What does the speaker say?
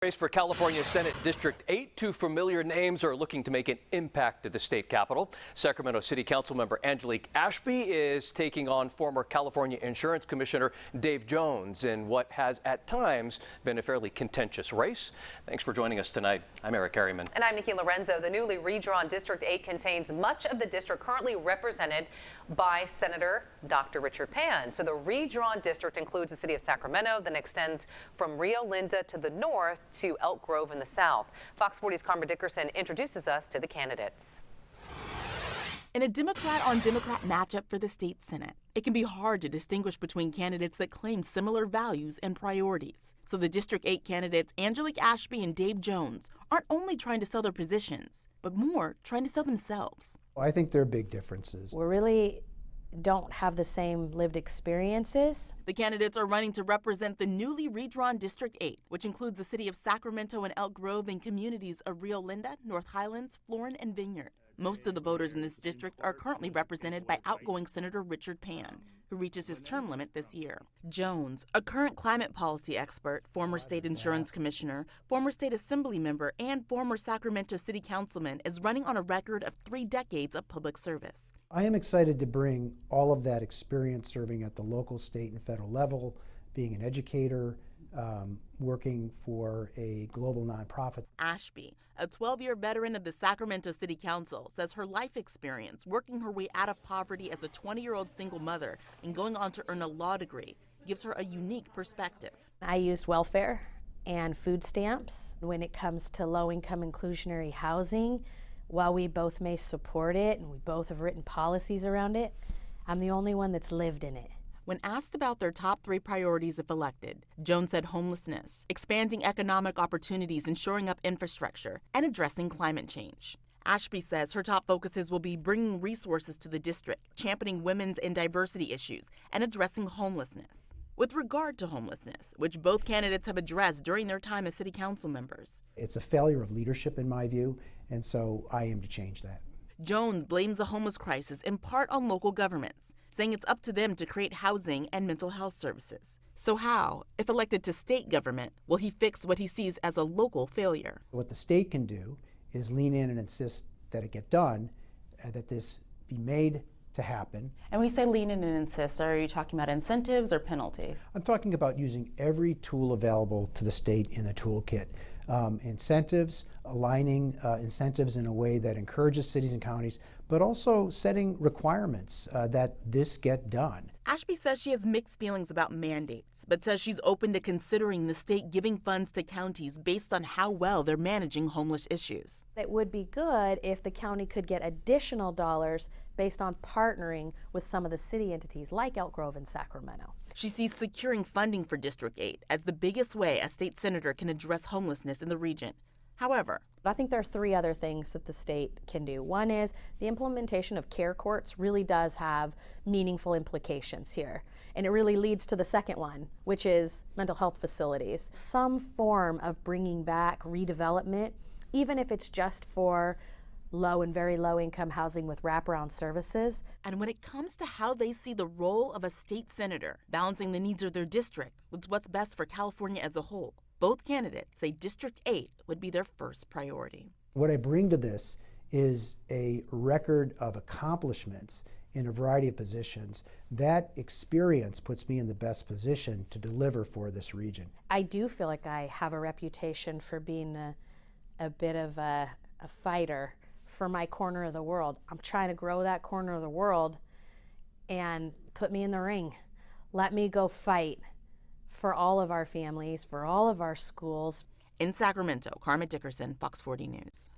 Race for California Senate District 8. Two familiar names are looking to make an impact at the state capitol. Sacramento City Council member Angelique Ashby is taking on former California Insurance Commissioner Dave Jones in what has at times been a fairly contentious race. Thanks for joining us tonight. I'm Eric Harriman. And I'm Nikki Lorenzo. The newly redrawn District 8 contains much of the district currently represented by Senator Dr. Richard Pan. So the redrawn district includes the city of Sacramento, then extends from Rio Linda to the north to Elk Grove in the south. Fox 40's Karma Dickerson introduces us to the candidates. In a Democrat-on-Democrat matchup for the state Senate, it can be hard to distinguish between candidates that claim similar values and priorities. So the District 8 candidates Angelique Ashby and Dave Jones aren't only trying to sell their positions, but more trying to sell themselves. I think there are big differences. We really don't have the same lived experiences. The candidates are running to represent the newly redrawn District 8, which includes the city of Sacramento and Elk Grove and communities of Rio Linda, North Highlands, Florin, and Vineyard. Most of the voters in this district are currently represented by outgoing Senator Richard Pan, who reaches his term limit this year. Jones, a current climate policy expert, former state insurance commissioner, former state assembly member, and former Sacramento city councilman, is running on a record of 3 decades of public service. I am excited to bring all of that experience serving at the local, state, and federal level, being an educator, working for a global nonprofit. Ashby, a 12-year veteran of the Sacramento City Council, says her life experience working her way out of poverty as a 20-year-old single mother and going on to earn a law degree gives her a unique perspective. I used welfare and food stamps. When it comes to low-income inclusionary housing, while we both may support it and we both have written policies around it, I'm the only one that's lived in it. When asked about their top 3 priorities if elected, Jones said homelessness, expanding economic opportunities and shoring up infrastructure, and addressing climate change. Ashby says her top focuses will be bringing resources to the district, championing women's and diversity issues, and addressing homelessness. With regard to homelessness, which both candidates have addressed during their time as city council members. It's a failure of leadership in my view, and so I aim to change that. Jones blames the homeless crisis in part on local governments, saying it's up to them to create housing and mental health services. So how, if elected to state government, will he fix what he sees as a local failure? What the state can do is lean in and insist that it get done, that this be made to happen. And when you say lean in and insist, are you talking about incentives or penalties? I'm talking about using every tool available to the state in the toolkit. Incentives, aligning incentives in a way that encourages cities and counties, but also setting requirements that this get done. Ashby says she has mixed feelings about mandates, but says she's open to considering the state giving funds to counties based on how well they're managing homeless issues. It would be good if the county could get additional dollars based on partnering with some of the city entities like Elk Grove and Sacramento. She sees securing funding for District 8 as the biggest way a state senator can address homelessness in the region. However, I think there are 3 other things that the state can do. One is the implementation of care courts really does have meaningful implications here. And it really leads to the second one, which is mental health facilities. Some form of bringing back redevelopment, even if it's just for low and very low income housing with wraparound services. And when it comes to how they see the role of a state senator, balancing the needs of their district with what's best for California as a whole, both candidates say District 8 would be their first priority. What I bring to this is a record of accomplishments in a variety of positions. That experience puts me in the best position to deliver for this region. I do feel like I have a reputation for being a bit of a fighter for my corner of the world. I'm trying to grow that corner of the world, and put me in the ring. Let me go fight for all of our families, for all of our schools. In Sacramento, Karma Dickerson, Fox 40 News.